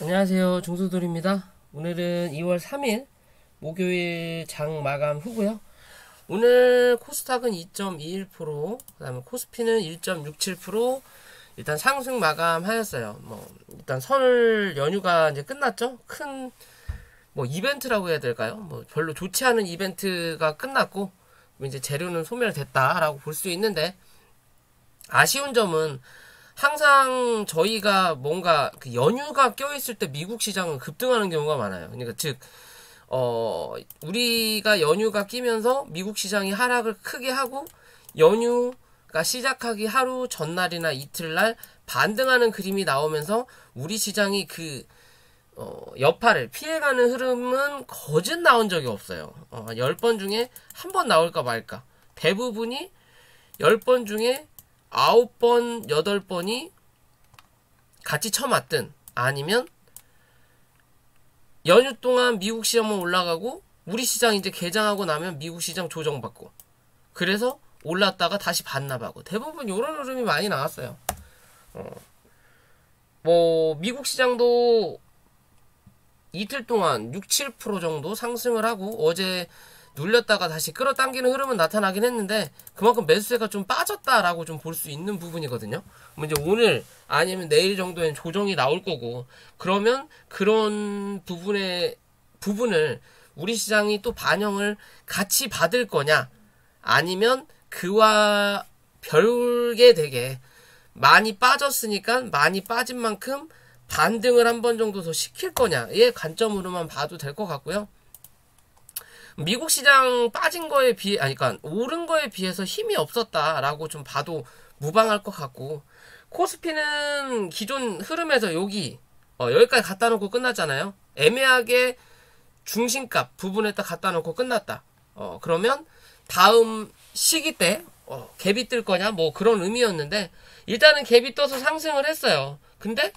안녕하세요. 중소돌입니다. 오늘은 2월 3일 목요일 장 마감 후고요. 오늘 코스닥은 2.21%, 그 다음에 코스피는 1.67% 일단 상승 마감하였어요. 일단 설 연휴가 이제 끝났죠. 큰 이벤트라고 해야 될까요? 별로 좋지 않은 이벤트가 끝났고 이제 재료는 소멸됐다라고 볼 수 있는데, 아쉬운 점은 항상 저희가 뭔가 그 연휴가 껴있을 때 미국 시장은 급등하는 경우가 많아요. 그러니까 즉 우리가 연휴가 끼면서 미국 시장이 하락을 크게 하고 연휴가 시작하기 하루 전날이나 이틀날 반등하는 그림이 나오면서 우리 시장이 그 여파를 피해가는 흐름은 거짓 나온 적이 없어요. 10번 중에 한 번 나올까 말까. 대부분이 10번 중에 9번, 8번이 같이 쳐맞든, 아니면 연휴 동안 미국 시장만 올라가고 우리 시장 이제 개장하고 나면 미국 시장 조정받고, 그래서 올랐다가 다시 반납하고, 대부분 이런 흐름이 많이 나왔어요. 미국 시장도 이틀 동안 6, 7% 정도 상승을 하고 어제 눌렸다가 다시 끌어당기는 흐름은 나타나긴 했는데, 그만큼 매수세가 좀 빠졌다라고 좀 볼 수 있는 부분이거든요. 이제 오늘 아니면 내일 정도엔 조정이 나올 거고, 그러면 그런 부분을 우리 시장이 또 반영을 같이 받을 거냐, 아니면 그와 별개되게 많이 빠졌으니까 많이 빠진 만큼 반등을 한 번 정도 더 시킬 거냐의 관점으로만 봐도 될 것 같고요. 미국 시장 빠진 거에 비해, 그러니까 오른 거에 비해서 힘이 없었다라고 좀 봐도 무방할 것 같고, 코스피는 기존 흐름에서 여기까지 갖다 놓고 끝났잖아요. 애매하게 중심값 부분에 딱 갖다 놓고 끝났다. 그러면 다음 시기 때 갭이 뜰 거냐 그런 의미였는데, 일단은 갭이 떠서 상승을 했어요. 근데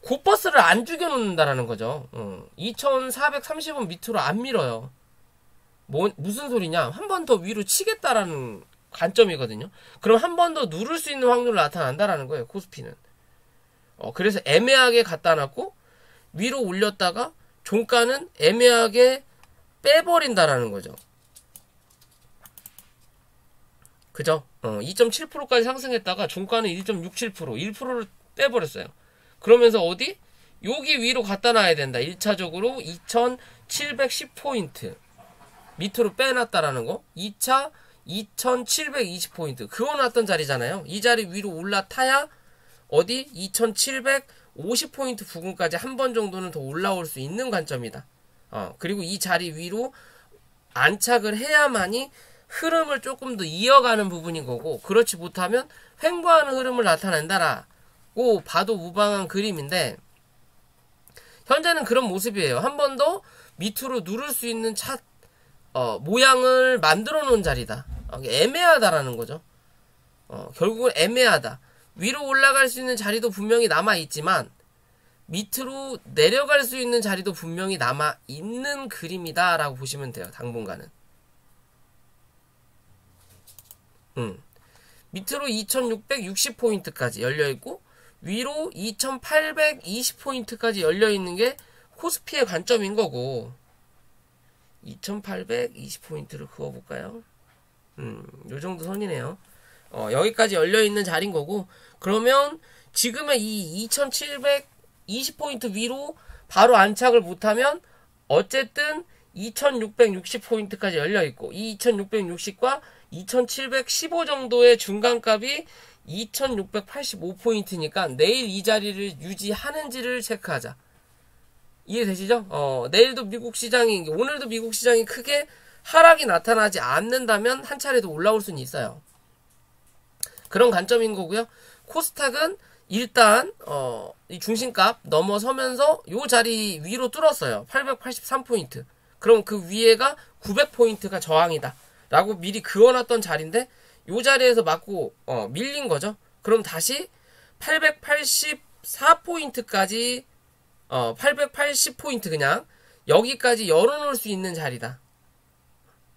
고버스를 안 죽여놓는다라는 거죠. 2430원 밑으로 안 밀어요. 무슨 소리냐? 한 번 더 위로 치겠다라는 관점이거든요. 그럼 한 번 더 누를 수 있는 확률이 나타난다라는 거예요, 코스피는. 그래서 애매하게 갖다 놨고, 위로 올렸다가 종가는 애매하게 빼버린다라는 거죠. 그죠? 2.7%까지 상승했다가 종가는 1.67%, 1%를 빼버렸어요. 그러면서 여기 위로 갖다 놔야 된다. 1차적으로 2710포인트. 밑으로 빼놨다라는 거. 2차 2720포인트 그어놨던 자리잖아요. 이 자리 위로 올라타야 2750포인트 부근까지 한 번 정도는 더 올라올 수 있는 관점이다. 그리고 이 자리 위로 안착을 해야만이 흐름을 조금 더 이어가는 부분인 거고, 그렇지 못하면 횡보하는 흐름을 나타낸다라고 봐도 무방한 그림인데, 현재는 그런 모습이에요. 한 번 더 밑으로 누를 수 있는 모양을 만들어 놓은 자리다. 애매하다라는 거죠. 결국은 애매하다. 위로 올라갈 수 있는 자리도 분명히 남아있지만 밑으로 내려갈 수 있는 자리도 분명히 남아있는 그림이다 라고 보시면 돼요. 당분간은. 밑으로 2660포인트까지 열려있고 위로 2820포인트까지 열려있는 게 코스피의 관점인 거고, 2820포인트를 그어볼까요? 요 정도 선이네요. 여기까지 열려있는 자리인 거고, 그러면 지금의 이 2720포인트 위로 바로 안착을 못하면 어쨌든 2660포인트까지 열려있고, 이 2660과 2715 정도의 중간값이 2685포인트니까 내일 이 자리를 유지하는지를 체크하자. 이해되시죠? 내일도 미국 시장이, 오늘도 미국 시장이 크게 하락이 나타나지 않는다면 한 차례 더 올라올 수는 있어요. 그런 관점인 거고요. 코스닥은 일단 이 중심값 넘어서면서 요 자리 위로 뚫었어요. 883포인트. 그럼 그 위에가 900포인트가 저항이다 라고 미리 그어놨던 자리인데, 요 자리에서 맞고 밀린 거죠. 그럼 다시 884포인트까지 880포인트 그냥 여기까지 열어놓을 수 있는 자리다.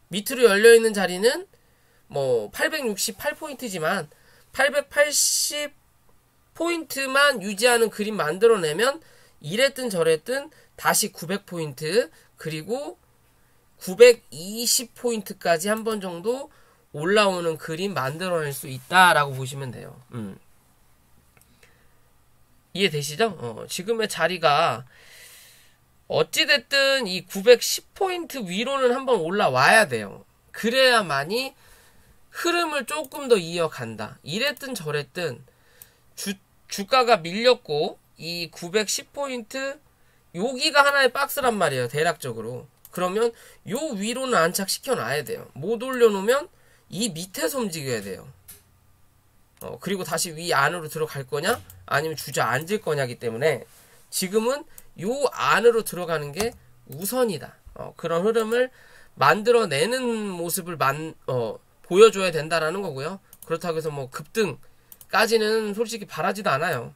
밑으로 열려있는 자리는 868포인트지만 880포인트만 유지하는 그림 만들어내면 이랬든 저랬든 다시 900포인트 그리고 920포인트까지 한 번 정도 올라오는 그림 만들어낼 수 있다라고 보시면 돼요. 이해되시죠? 지금의 자리가 어찌됐든 이 910포인트 위로는 한번 올라와야 돼요. 그래야만이 흐름을 조금 더 이어간다. 이랬든 저랬든 주가가 밀렸고 이 910포인트 여기가 하나의 박스란 말이에요. 대략적으로. 그러면 요 위로는 안착시켜 놔야 돼요. 못 올려놓으면 이 밑에서 움직여야 돼요. 그리고 다시 위 안으로 들어갈 거냐 아니면 주저앉을 거냐기 때문에 지금은 요 안으로 들어가는 게 우선이다. 그런 흐름을 만들어내는 모습을 보여줘야 된다라는 거고요. 그렇다고 해서 뭐 급등까지는 솔직히 바라지도 않아요.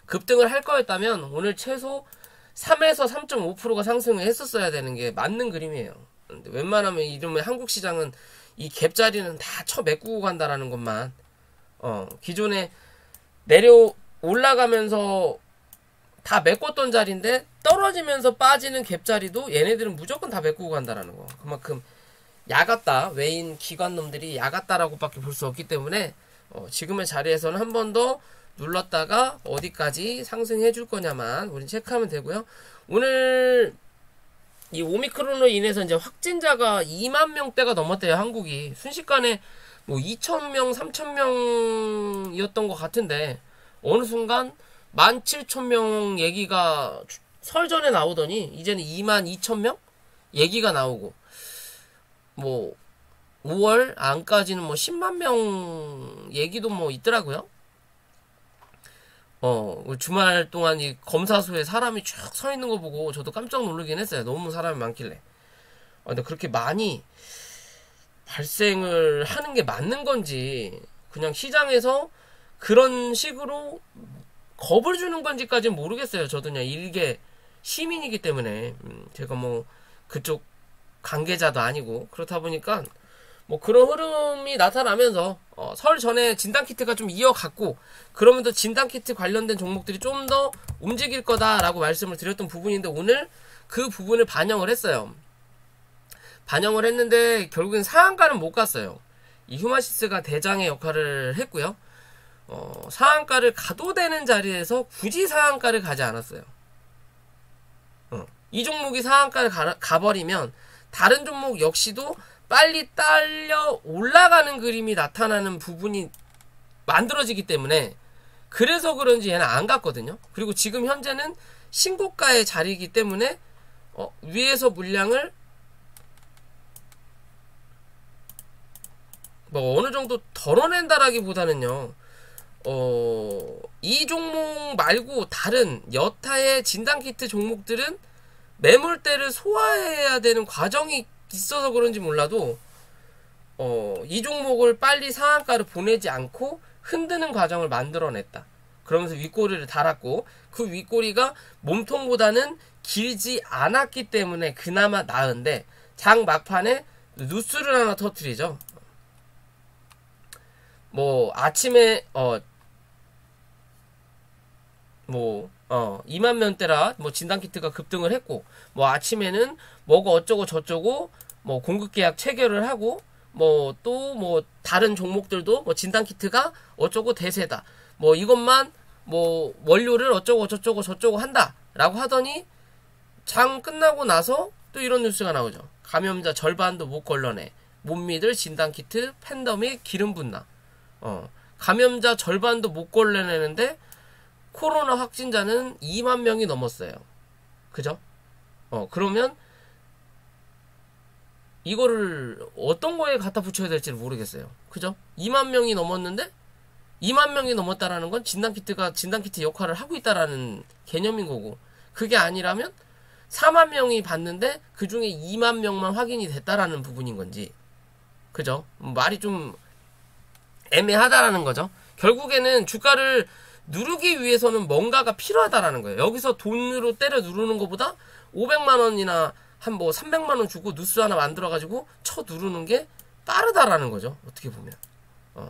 급등을 할 거였다면 오늘 최소 3에서 3.5%가 상승을 했었어야 되는 게 맞는 그림이에요. 근데 웬만하면 이러면 한국 시장은 이 갭자리는 다 쳐메꾸고 간다라는 것만 기존에 올라가면서 다 메꿨던 자리인데 떨어지면서 빠지는 갭자리도 얘네들은 무조건 다 메꾸고 간다라는 거. 그만큼 야같다. 외인 기관놈들이 야같다라고밖에 볼 수 없기 때문에 지금의 자리에서는 한 번 더 눌렀다가 어디까지 상승해 줄 거냐만 우린 체크하면 되고요. 오늘 이 오미크론으로 인해서 이제 확진자가 2만 명대가 넘었대요. 한국이 순식간에 뭐 2,000명, 3,000명이었던 것 같은데 어느 순간 17,000명 얘기가 설 전에 나오더니 이제는 22,000명 얘기가 나오고 뭐 5월 안까지는 뭐 10만 명 얘기도 뭐 있더라고요. 주말 동안 이 검사소에 사람이 쭉 서 있는 거 보고 저도 깜짝 놀라긴 했어요. 너무 사람이 많길래. 근데 그렇게 많이 발생을 하는 게 맞는 건지, 그냥 시장에서 그런 식으로 겁을 주는 건지까지는 모르겠어요. 저도 그냥 일개 시민이기 때문에. 제가 뭐 그쪽 관계자도 아니고, 그렇다 보니까 뭐 그런 흐름이 나타나면서 설 전에 진단키트가 좀 이어갔고, 그러면서 진단키트 관련된 종목들이 좀 더 움직일 거다라고 말씀을 드렸던 부분인데 오늘 그 부분을 반영을 했어요. 반영을 했는데 결국엔 상한가는 못 갔어요. 이 휴마시스가 대장의 역할을 했고요. 상한가를 가도 되는 자리에서 굳이 상한가를 가지 않았어요. 이 종목이 상한가를 가버리면 다른 종목 역시도 빨리 딸려 올라가는 그림이 나타나는 부분이 만들어지기 때문에, 그래서 그런지 얘는 안 갔거든요. 그리고 지금 현재는 신고가의 자리이기 때문에 위에서 물량을 뭐 어느 정도 덜어낸다라기보다는요, 이 종목 말고 다른 여타의 진단키트 종목들은 매물대를 소화해야 되는 과정이 있어서 그런지 몰라도 이 종목을 빨리 상한가를 보내지 않고 흔드는 과정을 만들어냈다. 그러면서 윗꼬리를 달았고, 그 윗꼬리가 몸통보다는 길지 않았기 때문에 그나마 나은데 장 막판에 누수를 하나 터뜨리죠. 뭐 아침에 2만 명대라 뭐 진단키트가 급등을 했고, 뭐 아침에는 뭐가 어쩌고 저쩌고 뭐 공급계약 체결을 하고, 뭐 또 뭐 다른 종목들도 뭐 진단키트가 어쩌고 대세다, 뭐 이것만 뭐 원료를 어쩌고 저쩌고 한다 라고 하더니 장 끝나고 나서 또 이런 뉴스가 나오죠. 감염자 절반도 못 걸러내, 못 믿을 진단키트 팬데믹 기름 붓나. 감염자 절반도 못 걸러내는데 코로나 확진자는 2만 명이 넘었어요. 그죠? 그러면 이거를 어떤 거에 갖다 붙여야 될지 모르겠어요. 그죠? 2만 명이 넘었는데 2만 명이 넘었다라는 건 진단키트가 진단키트 역할을 하고 있다라는 개념인 거고, 그게 아니라면 4만 명이 봤는데 그 중에 2만 명만 확인이 됐다라는 부분인 건지. 그죠? 말이 좀 애매하다라는 거죠. 결국에는 주가를 누르기 위해서는 뭔가가 필요하다라는 거예요. 여기서 돈으로 때려 누르는 것보다 500만 원이나 한 뭐 300만 원 주고 누스 하나 만들어가지고 쳐 누르는 게 빠르다라는 거죠. 어떻게 보면.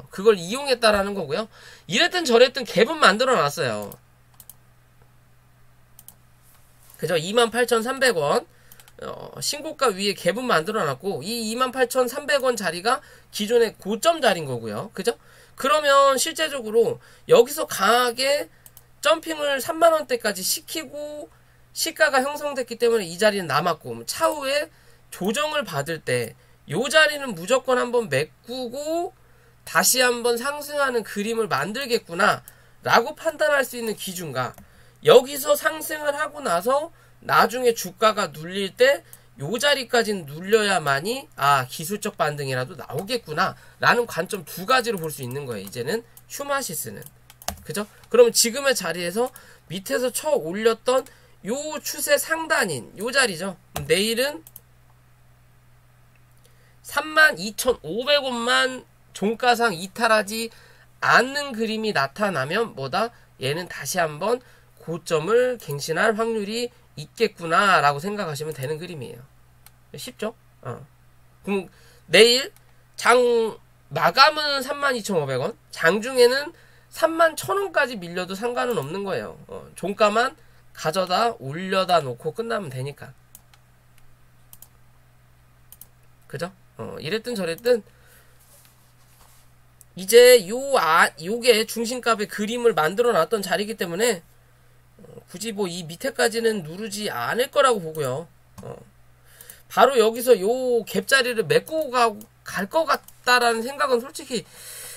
그걸 이용했다라는 거고요. 이랬든 저랬든 갭은 만들어 놨어요. 그죠? 28,300원. 신고가 위에 갭은 만들어놨고, 이 28,300원 자리가 기존의 고점 자리인 거고요. 그죠? 그러면 실제적으로 여기서 강하게 점핑을 3만원대까지 시키고 시가가 형성됐기 때문에 이 자리는 남았고, 차후에 조정을 받을 때 이 자리는 무조건 한번 메꾸고 다시 한번 상승하는 그림을 만들겠구나 라고 판단할 수 있는 기준과, 여기서 상승을 하고 나서 나중에 주가가 눌릴 때 요 자리까지는 눌려야만이 기술적 반등이라도 나오겠구나 라는 관점 두 가지로 볼 수 있는 거예요. 이제는 휴마시스는. 그죠? 그러면 지금의 자리에서 밑에서 쳐 올렸던 요 추세 상단인 요 자리죠. 내일은 32,500원만 종가상 이탈하지 않는 그림이 나타나면 얘는 다시 한번 고점을 갱신할 확률이 있겠구나 라고 생각하시면 되는 그림이에요. 쉽죠? 그럼 내일 장 마감은 32,500원, 장중에는 31,000원까지 밀려도 상관은 없는 거예요. 종가만 가져다 올려다 놓고 끝나면 되니까. 그죠? 이랬든 저랬든 이제 요게 중심값의 그림을 만들어 놨던 자리이기 때문에 굳이 이 밑에까지는 누르지 않을 거라고 보고요. 바로 여기서 요 갭자리를 메꾸고 갈 것 같다라는 생각은 솔직히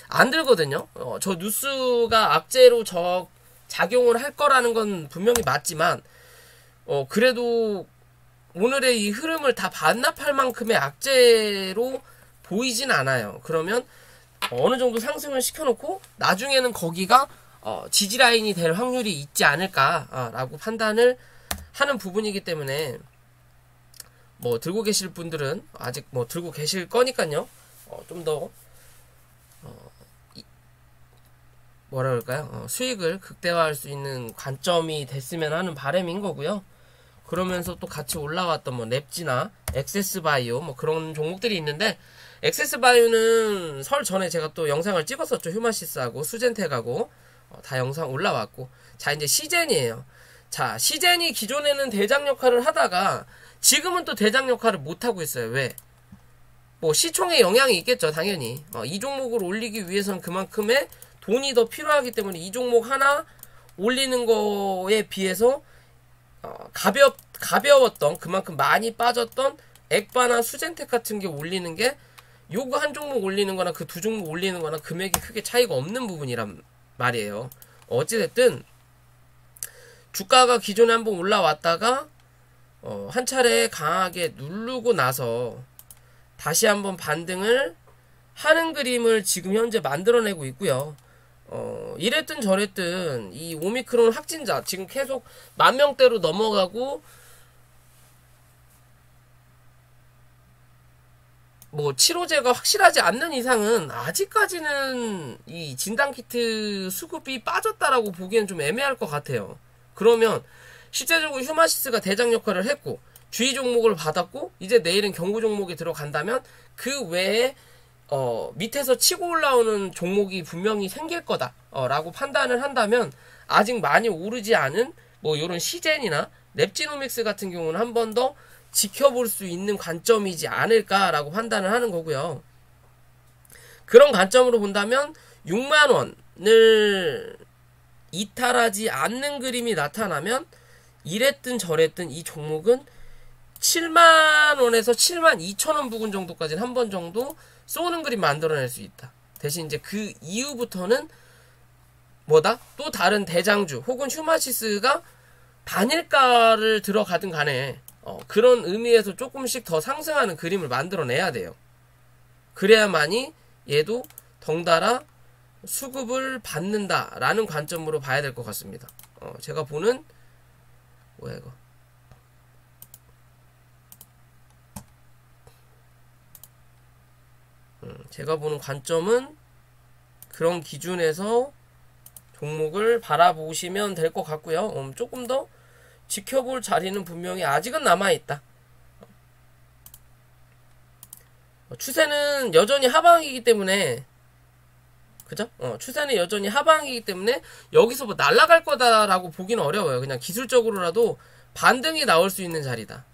안 들거든요. 저 뉴스가 악재로 작용을 할 거라는 건 분명히 맞지만, 그래도 오늘의 이 흐름을 다 반납할 만큼의 악재로 보이진 않아요. 그러면 어느 정도 상승을 시켜놓고 나중에는 거기가 지지라인이 될 확률이 있지 않을까라고 판단을 하는 부분이기 때문에, 들고 계실 분들은 아직 들고 계실 거니까요. 좀 더 뭐라 그럴까요? 수익을 극대화할 수 있는 관점이 됐으면 하는 바람인 거고요. 그러면서 또 같이 올라왔던 랩지나 엑세스바이오 그런 종목들이 있는데, 엑세스바이오는 설 전에 제가 또 영상을 찍었었죠. 휴마시스하고 수젠텍하고 다 영상 올라왔고, 자 이제 시젠이에요. 자, 시젠이 기존에는 대장 역할을 하다가 지금은 또 대장 역할을 못하고 있어요. 왜? 시총에 영향이 있겠죠, 당연히. 이 종목을 올리기 위해서는 그만큼의 돈이 더 필요하기 때문에 이 종목 하나 올리는 거에 비해서 가벼웠던, 그만큼 많이 빠졌던 액바나 수젠텍 같은 게 올리는 게, 요거 한 종목 올리는 거나 그 두 종목 올리는 거나 금액이 크게 차이가 없는 부분이란 말이에요. 어찌됐든 주가가 기존에 한번 올라왔다가 한 차례 강하게 누르고 나서 다시 한번 반등을 하는 그림을 지금 현재 만들어내고 있고요. 이랬든 저랬든 이 오미크론 확진자 지금 계속 10,000명대로 넘어가고, 치료제가 확실하지 않는 이상은 아직까지는 이 진단키트 수급이 빠졌다라고 보기엔 좀 애매할 것 같아요. 그러면 실제적으로 휴마시스가 대장 역할을 했고 주의 종목을 받았고, 이제 내일은 경고 종목이 들어간다면 그 외에 밑에서 치고 올라오는 종목이 분명히 생길 거다 라고 판단을 한다면, 아직 많이 오르지 않은 요런 시젠이나 랩지노믹스 같은 경우는 한 번 더 지켜볼 수 있는 관점이지 않을까라고 판단을 하는 거고요. 그런 관점으로 본다면 6만원을 이탈하지 않는 그림이 나타나면 이랬든 저랬든 이 종목은 7만원에서 72,000원 부근 정도까지는 한 번 정도 쏘는 그림 만들어낼 수 있다. 대신 이제 그 이후부터는 또 다른 대장주 혹은 휴마시스가 단일가를 들어가든 간에 그런 의미에서 조금씩 더 상승하는 그림을 만들어내야 돼요. 그래야만이 얘도 덩달아 수급을 받는다라는 관점으로 봐야 될 것 같습니다. 제가 보는 뭐야 이거? 제가 보는 관점은 그런 기준에서 종목을 바라보시면 될 것 같고요. 조금 더 지켜볼 자리는 분명히 아직은 남아있다. 추세는 여전히 하방이기 때문에, 그죠? 추세는 여전히 하방이기 때문에 여기서 날아갈 거다라고 보기는 어려워요. 그냥 기술적으로라도 반등이 나올 수 있는 자리다.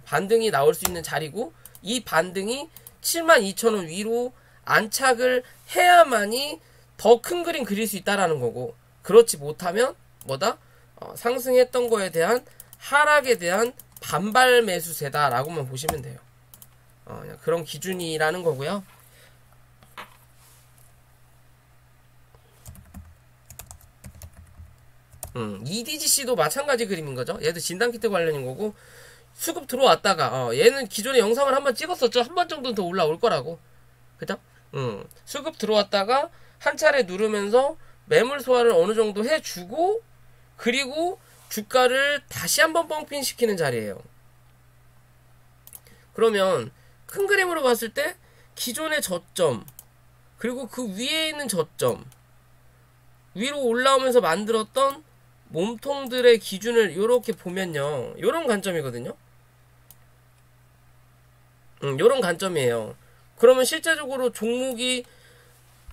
반등이 나올 수 있는 자리고, 이 반등이 72,000원 위로 안착을 해야만이 더 큰 그림 그릴 수 있다라는 거고, 그렇지 못하면 뭐다? 상승했던 거에 대한 하락에 대한 반발 매수세다라고만 보시면 돼요. 그런 기준이라는 거고요. EDGC도 마찬가지 그림인 거죠. 얘도 진단키트 관련인 거고, 수급 들어왔다가 얘는 기존에 영상을 한번 찍었었죠. 한 번 정도는 더 올라올 거라고. 그죠? 수급 들어왔다가 한 차례 누르면서 매물 소화를 어느 정도 해주고, 그리고 주가를 다시 한번 펌핑 시키는 자리예요. 그러면 큰 그림으로 봤을 때 기존의 저점, 그리고 그 위에 있는 저점, 위로 올라오면서 만들었던 몸통들의 기준을 이렇게 보면요, 요런 관점이거든요. 요런 관점이에요. 그러면 실제적으로 종목이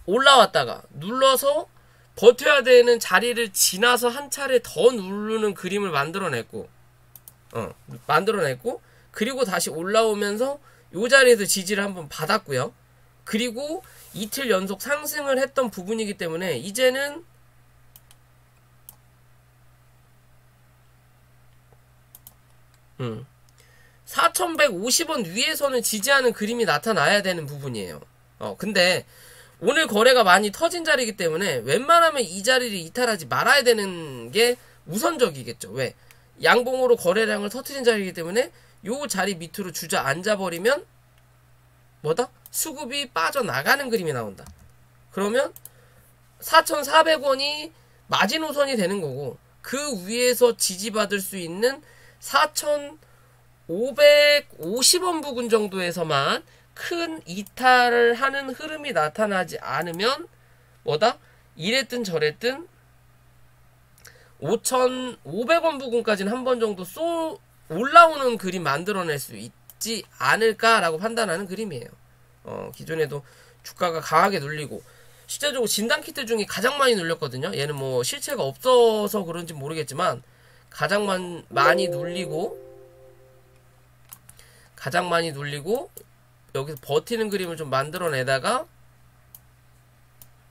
올라왔다가 눌러서 버텨야 되는 자리를 지나서 한 차례 더 누르는 그림을 만들어냈고, 그리고 다시 올라오면서 요 자리에서 지지를 한번 받았고요. 그리고 이틀 연속 상승을 했던 부분이기 때문에 이제는 4,150원 위에서는 지지하는 그림이 나타나야 되는 부분이에요. 근데 오늘 거래가 많이 터진 자리이기 때문에 웬만하면 이 자리를 이탈하지 말아야 되는 게 우선적이겠죠. 왜? 양봉으로 거래량을 터트린 자리이기 때문에 요 자리 밑으로 주저앉아 버리면 뭐다? 수급이 빠져나가는 그림이 나온다. 그러면 4,400원이 마지노선이 되는 거고, 그 위에서 지지받을 수 있는 4,550원 부근 정도에서만 큰 이탈을 하는 흐름이 나타나지 않으면 뭐다? 이랬든 저랬든 5,500원 부근까지는 한 번 정도 올라오는 그림 만들어낼 수 있지 않을까라고 판단하는 그림이에요. 기존에도 주가가 강하게 눌리고, 실제적으로 진단키트 중에 가장 많이 눌렸거든요. 얘는 뭐 실체가 없어서 그런지 모르겠지만 가장 많이 눌리고 여기서 버티는 그림을 좀 만들어내다가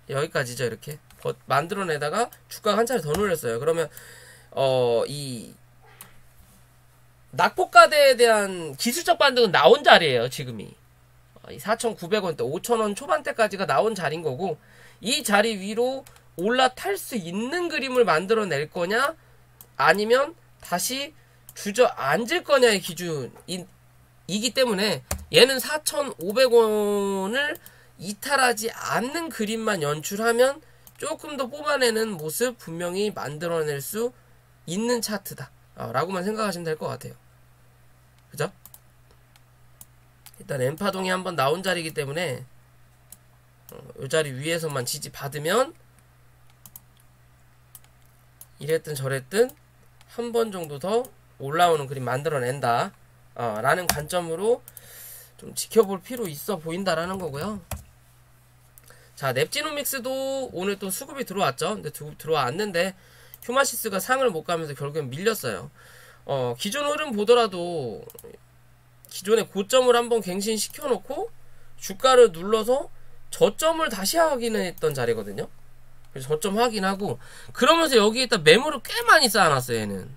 여기까지죠. 이렇게 만들어내다가 주가가 한 차례 더 눌렸어요. 그러면 이 낙폭가대에 대한 기술적 반등은 나온 자리예요. 지금이 4,900원대 5,000원 초반대까지가 나온 자리인 거고, 이 자리 위로 올라탈 수 있는 그림을 만들어낼 거냐, 아니면 다시 주저앉을 거냐의 기준이기 때문에 얘는 4,500원을 이탈하지 않는 그림만 연출하면 조금 더 뽑아내는 모습 분명히 만들어낼 수 있는 차트다 라고만 생각하시면 될 것 같아요. 그죠? 일단 엠파동이 한번 나온 자리이기 때문에 이 자리 위에서만 지지 받으면 이랬든 저랬든 한 번 정도 더 올라오는 그림 만들어낸다 라는 관점으로 좀 지켜볼 필요 있어 보인다라는 거고요. 자, 넵지노믹스도 오늘 또 수급이 들어왔죠. 근데 들어왔는데 휴마시스가 상을 못 가면서 결국엔 밀렸어요. 기존 흐름 보더라도 기존의 고점을 한번 갱신시켜 놓고 주가를 눌러서 저점을 다시 확인했던 자리거든요. 그래서 저점 확인하고, 그러면서 여기에 있다 매물을 꽤 많이 쌓아놨어요. 얘는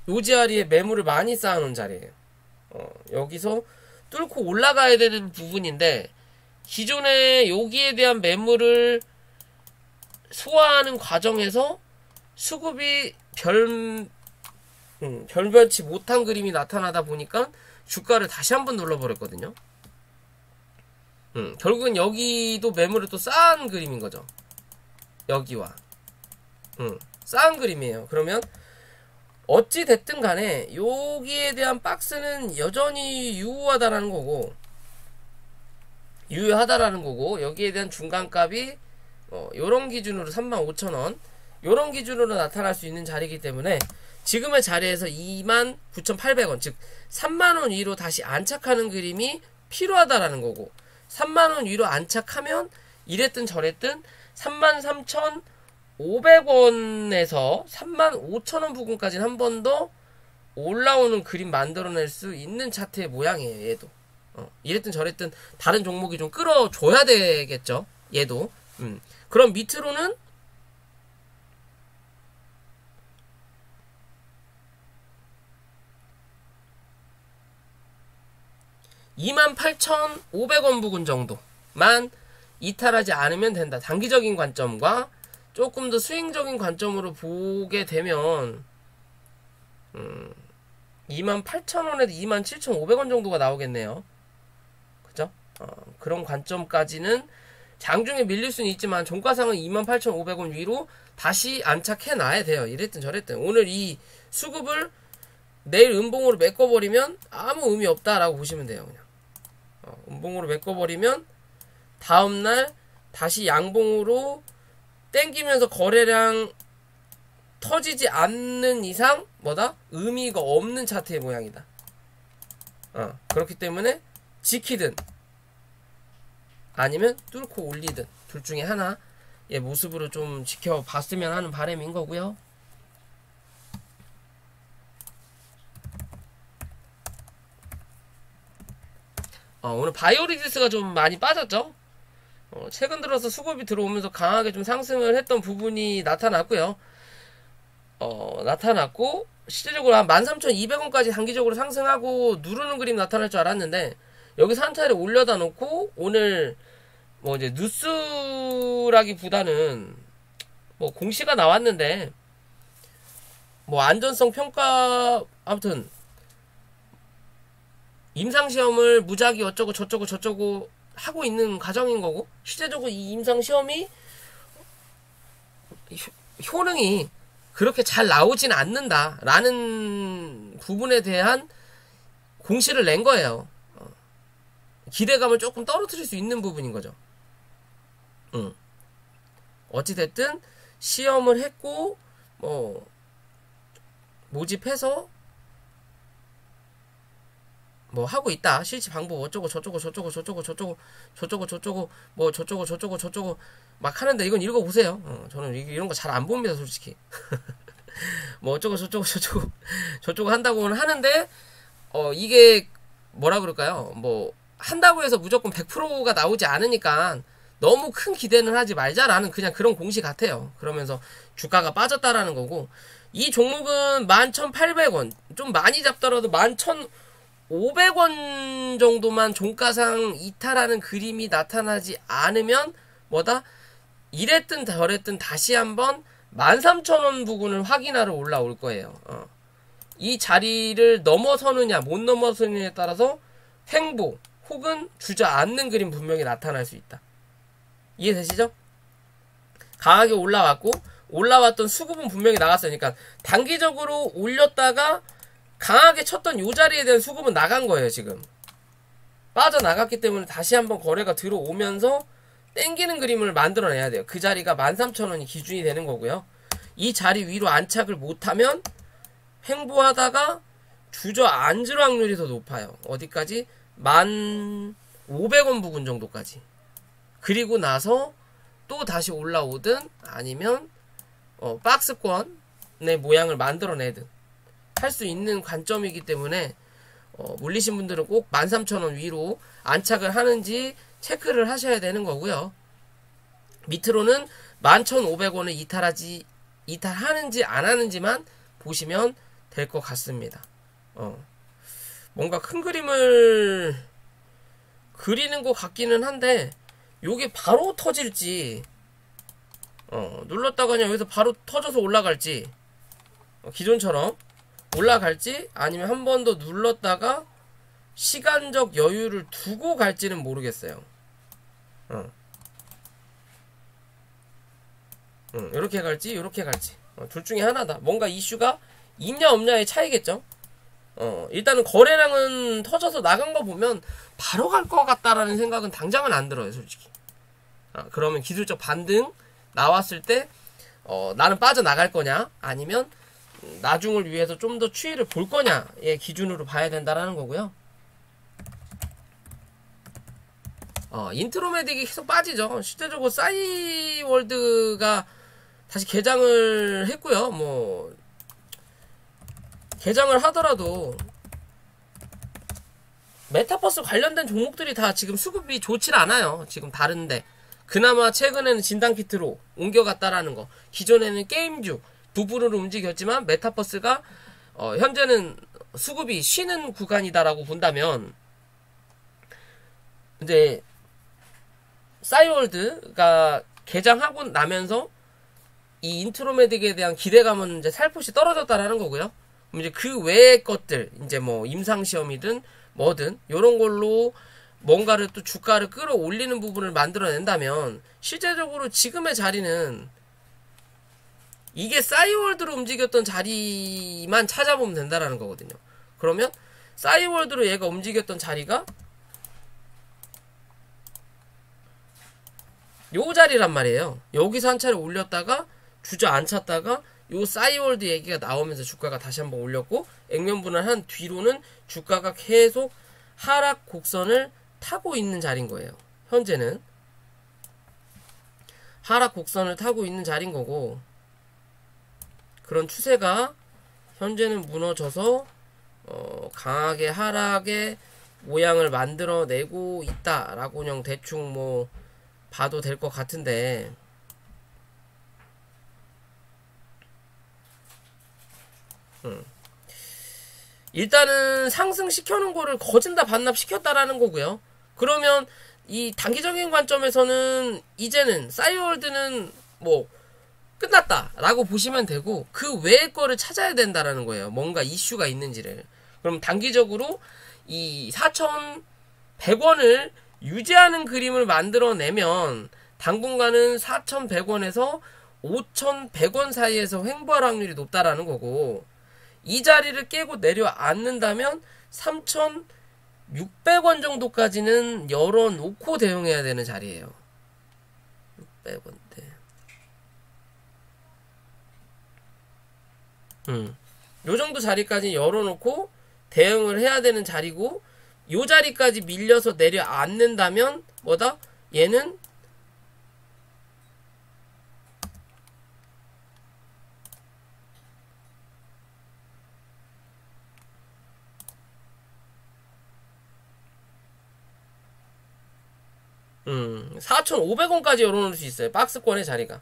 요 자리에 매물을 많이 쌓아놓은 자리예요. 여기서 뚫고 올라가야 되는 부분인데, 기존에 여기에 대한 매물을 소화하는 과정에서 수급이 별변치 못한 그림이 나타나다 보니까 주가를 다시 한번 눌러버렸거든요. 결국은 여기도 매물을 또 쌓은 그림인 거죠. 여기와 쌓은 그림이에요. 그러면 어찌 됐든 간에 여기에 대한 박스는 여전히 유효하다라는 거고, 여기에 대한 중간값이 요런 기준으로 35,000원 요런 기준으로 나타날 수 있는 자리이기 때문에 지금의 자리에서 29,800원, 즉 3만원 위로 다시 안착하는 그림이 필요하다라는 거고, 3만원 위로 안착하면 이랬든 저랬든 500원에서 35,000원 부근까지는 한 번 더 올라오는 그림 만들어낼 수 있는 차트의 모양이에요. 얘도 이랬든 저랬든 다른 종목이 좀 끌어줘야 되겠죠. 얘도 그럼 밑으로는 28,500원 부근 정도만 이탈하지 않으면 된다. 단기적인 관점과 조금 더 스윙적인 관점으로 보게 되면 28,000원에서 27,500원 정도가 나오겠네요. 그죠? 그런 관점까지는 장중에 밀릴 수는 있지만 종가상은 28,500원 위로 다시 안착해 놔야 돼요. 이랬든 저랬든 오늘 이 수급을 내일 음봉으로 메꿔버리면 아무 의미 없다라고 보시면 돼요. 그냥 음봉으로 메꿔버리면 다음날 다시 양봉으로 땡기면서 거래량 터지지 않는 이상 뭐다? 의미가 없는 차트의 모양이다. 그렇기 때문에 지키든 아니면 뚫고 올리든 둘 중에 하나의 모습으로 좀 지켜봤으면 하는 바람인 거고요. 오늘 바이오리지스가 좀 많이 빠졌죠. 최근 들어서 수급이 들어오면서 강하게 좀 상승을 했던 부분이 나타났고요. 나타났고 실질적으로 한 13,200원까지 단기적으로 상승하고 누르는 그림 나타날 줄 알았는데 여기서 한 차례 올려다 놓고 오늘 뭐 이제 뉴스라기보다는 뭐 공시가 나왔는데 뭐 안전성 평가 아무튼 임상시험을 무작위 어쩌고 저쩌고 하고 있는 과정인 거고 실제적으로 이 임상시험이 효능이 그렇게 잘 나오진 않는다라는 부분에 대한 공시를 낸 거예요. 기대감을 조금 떨어뜨릴 수 있는 부분인 거죠. 어찌됐든 시험을 했고 뭐 모집해서 뭐 하고 있다. 실시 방법 어쩌고 저쩌고 뭐 저쩌고 막 하는데 이건 읽어보세요. 저는 이런 거 잘 안 봅니다, 솔직히. 뭐 어쩌고 저쩌고 한다고는 하는데 이게 뭐라 그럴까요? 뭐 한다고 해서 무조건 100%가 나오지 않으니까 너무 큰 기대는 하지 말자라는 그냥 그런 공시 같아요. 그러면서 주가가 빠졌다라는 거고 이 종목은 11,800원 좀 많이 잡더라도 11,500원 정도만 종가상 이탈하는 그림이 나타나지 않으면 뭐다? 이랬든 저랬든 다시 한번 13,000원 부근을 확인하러 올라올 거예요. 이 자리를 넘어서느냐 못 넘어서느냐에 따라서 횡보 혹은 주저앉는 그림 분명히 나타날 수 있다. 이해되시죠? 강하게 올라왔고 올라왔던 수급은 분명히 나갔으니까 단기적으로 올렸다가 강하게 쳤던 요 자리에 대한 수급은 나간 거예요. 지금 빠져나갔기 때문에 다시 한번 거래가 들어오면서 땡기는 그림을 만들어내야 돼요. 그 자리가 13,000원이 기준이 되는 거고요. 이 자리 위로 안착을 못하면 횡보하다가 주저앉을 확률이 더 높아요. 어디까지? 1,500원 부근 정도까지. 그리고 나서 또 다시 올라오든 아니면 박스권의 모양을 만들어내든 할 수 있는 관점이기 때문에 물리신 분들은 꼭 13,000원 위로 안착을 하는지 체크를 하셔야 되는 거고요. 밑으로는 11,500원을 이탈하는지 안 하는지만 보시면 될 것 같습니다. 뭔가 큰 그림을 그리는 것 같기는 한데 요게 바로 터질지 눌렀다가 그냥 여기서 바로 터져서 올라갈지 기존처럼 올라갈지 아니면 한 번 더 눌렀다가 시간적 여유를 두고 갈지는 모르겠어요. 이렇게 갈지 이렇게 갈지 둘 중에 하나다. 뭔가 이슈가 있냐 없냐의 차이겠죠. 일단은 거래량은 터져서 나간 거 보면 바로 갈 것 같다라는 생각은 당장은 안 들어요, 솔직히. 그러면 기술적 반등 나왔을 때 나는 빠져나갈 거냐 아니면 나중을 위해서 좀 더 추이를 볼 거냐의 기준으로 봐야 된다라는 거고요. 인트로메딕이 계속 빠지죠. 실제적으로 싸이월드가 다시 개장을 했고요. 뭐 개장을 하더라도 메타버스 관련된 종목들이 다 지금 수급이 좋질 않아요. 지금 다른데 그나마 최근에는 진단키트로 옮겨갔다라는 거. 기존에는 게임주 부분으로 움직였지만 메타버스가 현재는 수급이 쉬는 구간이다라고 본다면 이제 싸이월드가 개장하고 나면서 이 인트로메딕에 대한 기대감은 이제 살포시 떨어졌다라는 거고요. 그럼 이제 그 외의 것들, 이제 뭐 임상시험이든 뭐든 요런 걸로 뭔가를 또 주가를 끌어올리는 부분을 만들어낸다면 실제적으로 지금의 자리는 이게 싸이월드로 움직였던 자리만 찾아보면 된다라는 거거든요. 그러면 싸이월드로 얘가 움직였던 자리가 요 자리란 말이에요. 여기서 한 차례 올렸다가 주저앉혔다가 요 싸이월드 얘기가 나오면서 주가가 다시 한번 올렸고 액면분할한 뒤로는 주가가 계속 하락 곡선을 타고 있는 자리인 거예요. 현재는 하락 곡선을 타고 있는 자리인 거고 그런 추세가 현재는 무너져서 강하게 하락의 모양을 만들어내고 있다라고 그냥 대충 뭐 봐도 될 것 같은데 일단은 상승시켜놓은 거를 거진다 반납시켰다라는 거고요. 그러면 이 단기적인 관점에서는 이제는 싸이월드는 뭐 끝났다라고 보시면 되고 그 외의 거를 찾아야 된다라는 거예요. 뭔가 이슈가 있는지를. 그럼 단기적으로 이 4,100원을 유지하는 그림을 만들어내면 당분간은 4,100원에서 5,100원 사이에서 횡보할 확률이 높다라는 거고 이 자리를 깨고 내려앉는다면 3,600원 정도까지는 열어놓고 대응해야 되는 자리예요. 600원대. 요 정도 자리까지 열어놓고 대응을 해야 되는 자리고 요 자리까지 밀려서 내려앉는다면 뭐다? 얘는 음, 4,500원까지 열어놓을 수 있어요. 박스권의 자리가.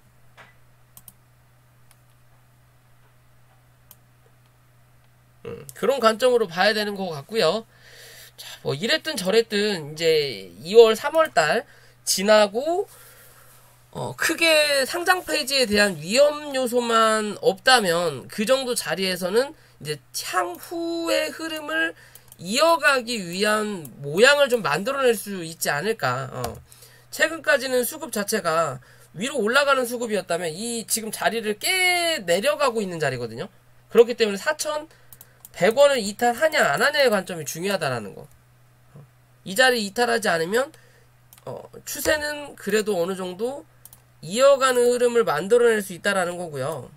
그런 관점으로 봐야 되는 것 같고요. 자, 뭐 이랬든 저랬든 이제 2월, 3월달 지나고 크게 상장 페이지에 대한 위험 요소만 없다면 그 정도 자리에서는 이제 향후의 흐름을 이어가기 위한 모양을 좀 만들어낼 수 있지 않을까. 최근까지는 수급 자체가 위로 올라가는 수급이었다면 이 지금 자리를 깨 내려가고 있는 자리거든요. 그렇기 때문에 4,100원을 이탈하냐 안 하냐의 관점이 중요하다라는 거. 이 자리 이탈하지 않으면 추세는 그래도 어느 정도 이어가는 흐름을 만들어낼 수 있다라는 거고요.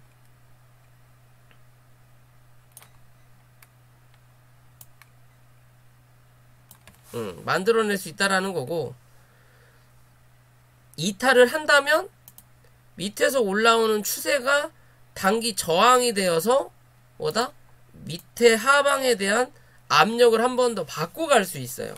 만들어낼 수 있다라는 거고 이탈을 한다면 밑에서 올라오는 추세가 단기 저항이 되어서 뭐다? 밑에 하방에 대한 압력을 한 번 더 받고 갈 수 있어요.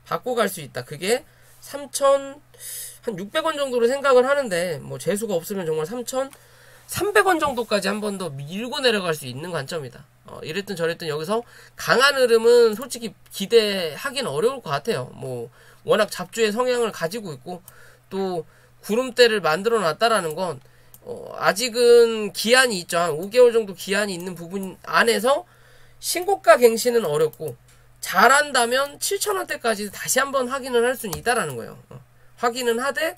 받고 갈 수 있다. 그게 3,600원 정도로 생각을 하는데 뭐 재수가 없으면 정말 3,300원 정도까지 한 번 더 밀고 내려갈 수 있는 관점이다. 이랬든 저랬든 여기서 강한 흐름은 솔직히 기대하기는 어려울 것 같아요. 뭐 워낙 잡주의 성향을 가지고 있고 또 구름대를 만들어 놨다라는 건 아직은 기한이 있죠. 한 5개월 정도 기한이 있는 부분 안에서 신고가 갱신은 어렵고 잘한다면 7,000원대까지 다시 한번 확인을 할 수는 있다라는 거예요. 확인은 하되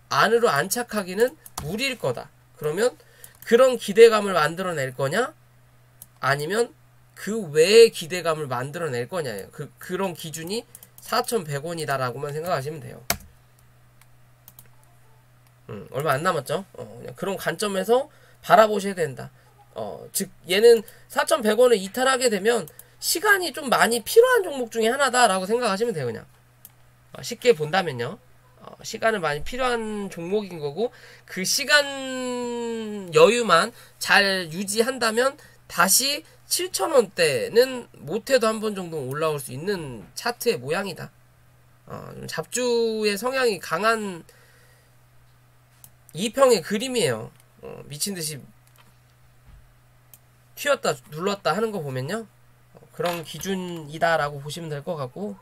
안으로 안착하기는 무리일 거다. 그러면 그런 기대감을 만들어낼 거냐? 아니면 그 외의 기대감을 만들어낼 거냐예요. 그런 기준이 4,100원이다라고만 생각하시면 돼요. 얼마 안 남았죠? 그냥 그런 관점에서 바라보셔야 된다. 즉 얘는 4,100원을 이탈하게 되면 시간이 좀 많이 필요한 종목 중에 하나다라고 생각하시면 돼요. 그냥 쉽게 본다면요. 시간은 많이 필요한 종목인 거고, 그 시간 여유만 잘 유지한다면 다시 7,000원대는 못해도 한 번 정도 올라올 수 있는 차트의 모양이다. 좀 잡주의 성향이 강한 2평의 그림이에요. 미친듯이 튀었다 눌렀다 하는 거 보면요, 그런 기준이다라고 보시면 될 것 같고.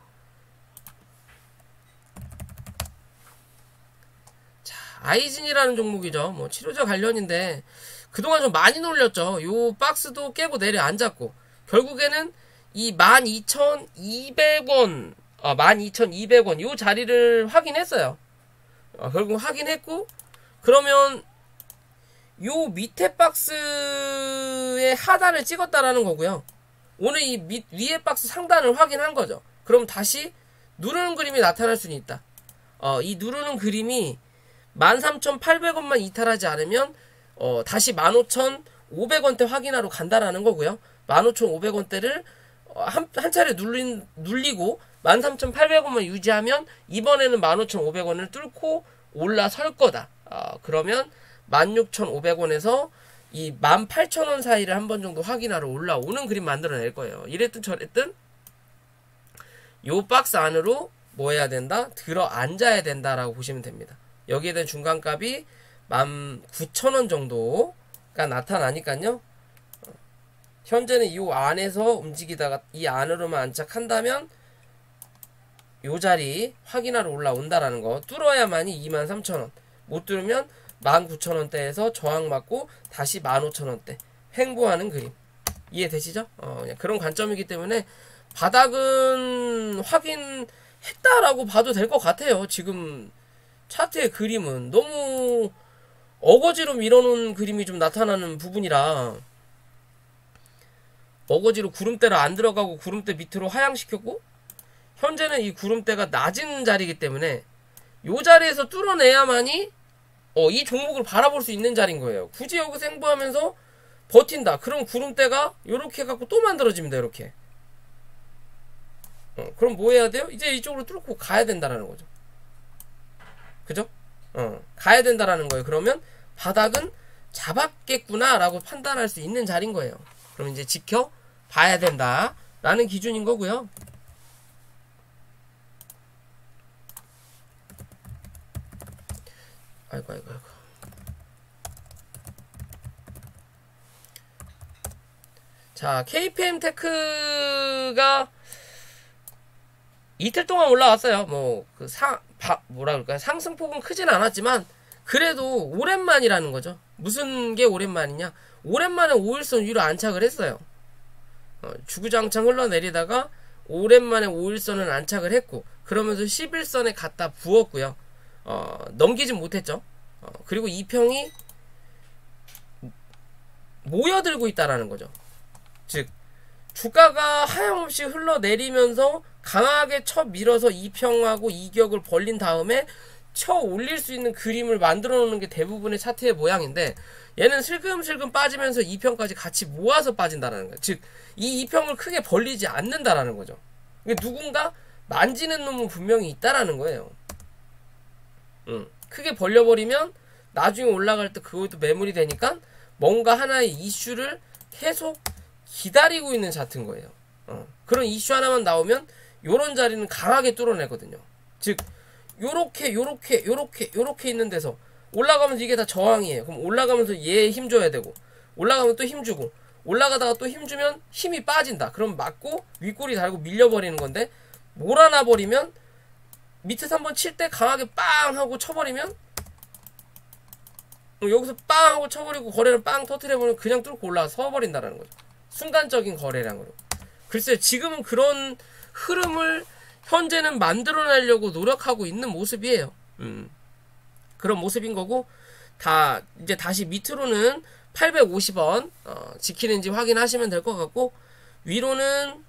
자, 아이진이라는 종목이죠. 뭐 치료제 관련인데 그동안 좀 많이 놀렸죠. 요 박스도 깨고 내려앉았고, 결국에는 이 12,200원 12,200원 요 자리를 확인했어요. 결국 확인했고, 그러면 요 밑에 박스의 하단을 찍었다라는 거고요. 오늘 이 위에 박스 상단을 확인한 거죠. 그럼 다시 누르는 그림이 나타날 수는 있다. 이 누르는 그림이 13,800원만 이탈하지 않으면 다시 15,500원대 확인하러 간다라는 거고요. 15,500원대를 한 차례 눌리고 13,800원만 유지하면 이번에는 15,500원을 뚫고 올라설 거다. 그러면 16,500원에서 이 18,000원 사이를 한 번 정도 확인하러 올라오는 그림 만들어낼 거예요. 이랬든 저랬든 요 박스 안으로 뭐 해야 된다? 들어 앉아야 된다라고 보시면 됩니다. 여기에 대한 중간값이 19,000원 정도가 나타나니까요. 현재는 이 안에서 움직이다가 이 안으로만 안착한다면 요 자리 확인하러 올라온다라는 거. 뚫어야만이 23,000원. 못 뚫으면 19,000원대에서 저항받고 다시 15,000원대 횡보하는 그림. 이해되시죠? 그냥 그런 관점이기 때문에 바닥은 확인했다라고 봐도 될 것 같아요. 지금 차트의 그림은 너무 어거지로 밀어놓은 그림이 좀 나타나는 부분이라, 어거지로 구름대로 안 들어가고 구름대 밑으로 하향시켰고, 현재는 이 구름대가 낮은 자리이기 때문에 이 자리에서 뚫어내야만이 이 종목을 바라볼 수 있는 자리인 거예요. 굳이 여기서 횡보하면서 버틴다. 그럼 구름대가 이렇게 해갖고 또 만들어집니다. 이렇게. 그럼 뭐 해야 돼요? 이제 이쪽으로 뚫고 가야 된다라는 거죠. 그죠? 가야 된다라는 거예요. 그러면 바닥은 잡았겠구나 라고 판단할 수 있는 자리인 거예요. 그럼 이제 지켜봐야 된다 라는 기준인 거고요. 아이고. 자, KPM 테크가 이틀 동안 올라왔어요. 뭐, 뭐라 그럴까요? 상승폭은 크진 않았지만, 그래도 오랜만이라는 거죠. 무슨 게 오랜만이냐? 오랜만에 5일선 위로 안착을 했어요. 주구장창 흘러내리다가, 오랜만에 5일선을 안착을 했고, 그러면서 11선에 갖다 부었고요. 넘기진 못했죠. 그리고 이평이 모여들고 있다라는 거죠. 즉, 주가가 하염없이 흘러내리면서 강하게 쳐 밀어서 이평하고 이격을 벌린 다음에 쳐 올릴 수 있는 그림을 만들어 놓는 게 대부분의 차트의 모양인데, 얘는 슬금슬금 빠지면서 이평까지 같이 모아서 빠진다라는 거예요. 즉, 이 이평을 크게 벌리지 않는다라는 거죠. 누군가 만지는 놈은 분명히 있다라는 거예요. 크게 벌려버리면 나중에 올라갈 때 그것도 매물이 되니까 뭔가 하나의 이슈를 계속 기다리고 있는 차트인 거예요. 그런 이슈 하나만 나오면 요런 자리는 강하게 뚫어내거든요. 즉, 요렇게 있는 데서 올라가면서 이게 다 저항이에요. 그럼 올라가면서 얘에 힘줘야 되고, 올라가면 또 힘주고, 올라가다가 또 힘주면 힘이 빠진다. 그럼 맞고 윗꼬리 달고 밀려버리는 건데, 몰아놔버리면 밑에서 한번 칠 때 강하게 빵 하고 쳐버리면, 여기서 빵 하고 쳐버리고 거래를 빵 터트려버리면 그냥 뚫고 올라가 서버린다라는 거죠. 순간적인 거래량으로. 글쎄요, 지금은 그런 흐름을 현재는 만들어내려고 노력하고 있는 모습이에요. 그런 모습인 거고, 이제 다시 밑으로는 850원 지키는지 확인하시면 될 것 같고, 위로는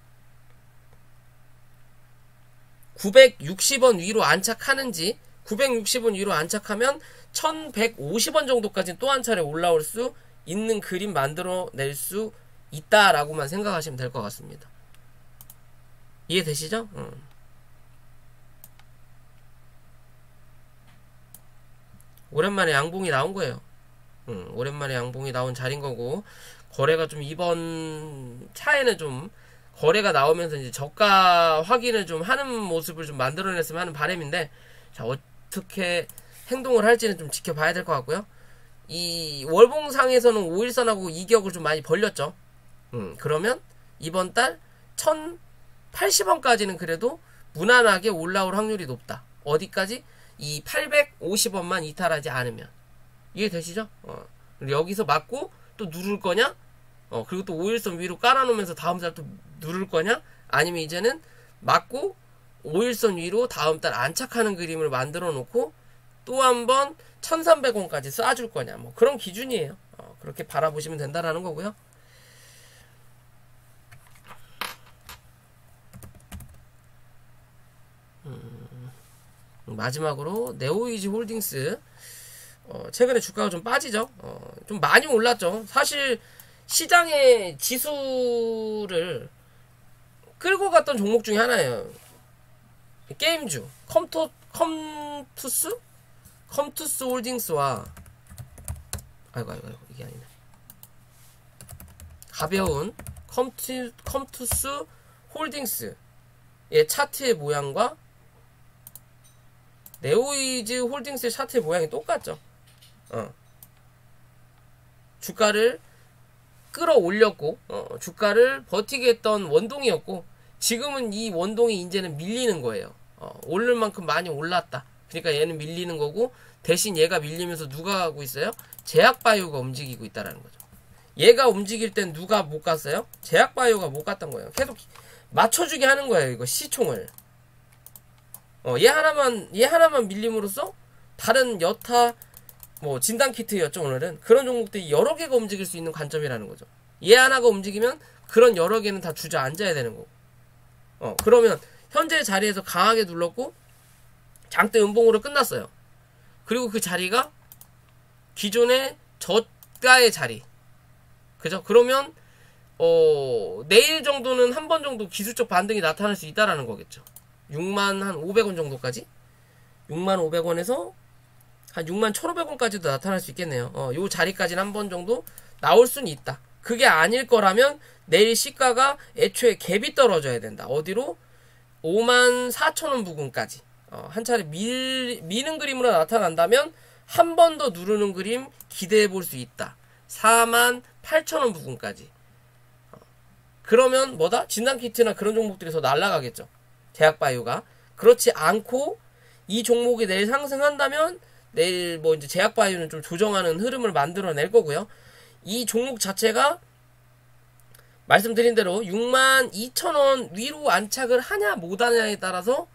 960원 위로 안착하는지, 960원 위로 안착하면 1150원 정도까지 또 한 차례 올라올 수 있는 그림 만들어낼 수 있다라고만 생각하시면 될 것 같습니다. 이해되시죠? 오랜만에 양봉이 나온 거예요. 오랜만에 양봉이 나온 자리인 거고, 거래가 좀 이번 차에는 좀 거래가 나오면서 이제 저가 확인을 좀 하는 모습을 좀 만들어냈으면 하는 바람인데, 자, 어떻게 행동을 할지는 좀 지켜봐야 될 것 같고요. 이 월봉상에서는 5일선하고 이격을 좀 많이 벌렸죠. 그러면 이번 달 1080원까지는 그래도 무난하게 올라올 확률이 높다. 어디까지? 이 850원만 이탈하지 않으면. 이해되시죠? 여기서 맞고 또 누를 거냐? 그리고 또 5일선 위로 깔아놓으면서 다음 달 또 누를 거냐? 아니면 이제는 맞고 5일선 위로 다음 달 안착하는 그림을 만들어 놓고 또 한번 1300원까지 쏴줄 거냐? 뭐 그런 기준이에요. 그렇게 바라보시면 된다라는 거고요. 마지막으로 네오이지 홀딩스, 최근에 주가가 좀 빠지죠. 좀 많이 올랐죠. 사실 시장의 지수를 끌고 갔던 종목 중에 하나예요. 게임주 컴투스 홀딩스와 아이고 이게 아니네. 가벼운 컴투스 홀딩스의 차트의 모양과 네오이즈 홀딩스의 차트의 모양이 똑같죠. 주가를 끌어올렸고, 주가를 버티게 했던 원동이었고, 지금은 이 원동이 이제는 밀리는 거예요. 오를 만큼 많이 올랐다. 그러니까 얘는 밀리는 거고, 대신 얘가 밀리면서 누가 하고 있어요? 제약바이오가 움직이고 있다라는 거죠. 얘가 움직일 땐 누가 못 갔어요? 제약바이오가 못 갔던 거예요. 계속 맞춰주게 하는 거예요, 이거 시총을. 얘 하나만 밀림으로써 다른 여타 뭐 진단키트였죠. 오늘은 그런 종목들이 여러 개가 움직일 수 있는 관점이라는 거죠. 얘 하나가 움직이면 그런 여러 개는 다 주저앉아야 되는 거고. 그러면 현재 자리에서 강하게 눌렀고 장대 음봉으로 끝났어요. 그리고 그 자리가 기존의 저가의 자리, 그죠? 그러면 내일 정도는 한 번 정도 기술적 반등이 나타날 수 있다라는 거겠죠. 6만 한 500원 정도까지? 6만 500원에서 한 6만 1,500원까지도 나타날 수 있겠네요. 요 자리까지는 한 번 정도 나올 수는 있다. 그게 아닐 거라면 내일 시가가 애초에 갭이 떨어져야 된다. 어디로? 5만 4천원 부근까지. 한 차례 미는 그림으로 나타난다면 한 번 더 누르는 그림 기대해 볼 수 있다. 4만 8천원 부근까지. 그러면 뭐다? 진단키트나 그런 종목들이 더 날아가겠죠. 제약바이오가. 그렇지 않고 이 종목이 내일 상승한다면 내일 뭐 이제 제약바이오는 좀 조정하는 흐름을 만들어낼 거고요. 이 종목 자체가 말씀드린 대로 62,000원 위로 안착을 하냐 못하냐에 따라서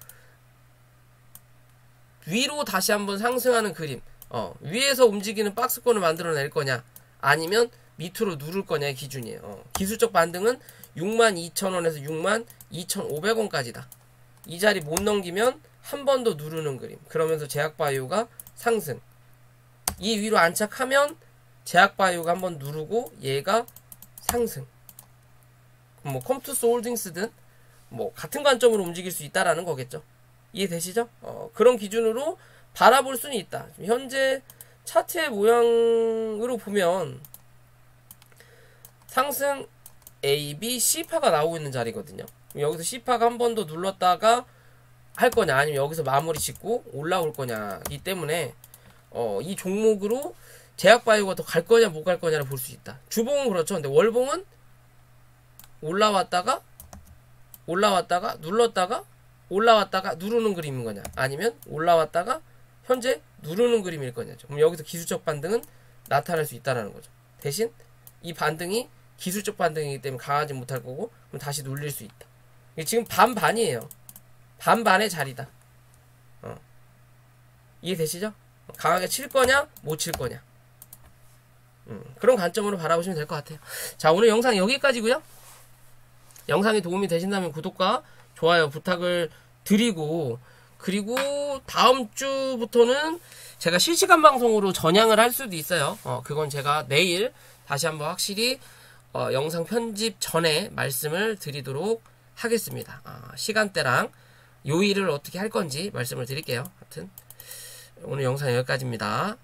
위로 다시 한번 상승하는 그림, 위에서 움직이는 박스권을 만들어낼 거냐 아니면 밑으로 누를 거냐의 기준이에요. 기술적 반등은 62,000원에서 62,500원까지다. 이 자리 못 넘기면 한 번 더 누르는 그림. 그러면서 제약바이오가 상승. 이 위로 안착하면 제약바이오가 한 번 누르고 얘가 상승. 뭐 컴투스 홀딩스든 뭐 같은 관점으로 움직일 수 있다라는 거겠죠. 이해되시죠? 그런 기준으로 바라볼 수는 있다. 현재 차트의 모양으로 보면 상승 A, B, C파가 나오고 있는 자리거든요. 여기서 C파가 한 번 더 눌렀다가 할 거냐 아니면 여기서 마무리 짓고 올라올 거냐이기 때문에 이 종목으로 제약바이오가 더 갈 거냐 못 갈 거냐를 볼 수 있다. 주봉은 그렇죠. 근데 월봉은 올라왔다가 눌렀다가 올라왔다가 누르는 그림인 거냐 아니면 올라왔다가 현재 누르는 그림일 거냐죠. 그럼 여기서 기술적 반등은 나타날 수 있다는 거죠. 대신 이 반등이 기술적 반등이기 때문에 강하지 못할 거고 그럼 다시 눌릴 수 있다. 지금 반반이에요. 반반의 자리다. 이해되시죠? 강하게 칠 거냐 못 칠 거냐. 그런 관점으로 바라보시면 될 것 같아요. 자, 오늘 영상 여기까지고요. 영상이 도움이 되신다면 구독과 좋아요 부탁을 드리고, 그리고 다음 주부터는 제가 실시간 방송으로 전향을 할 수도 있어요. 그건 제가 내일 다시 한번 확실히 영상 편집 전에 말씀을 드리도록 하겠습니다. 시간대랑 요일을 어떻게 할 건지 말씀을 드릴게요. 하여튼 오늘 영상 여기까지입니다.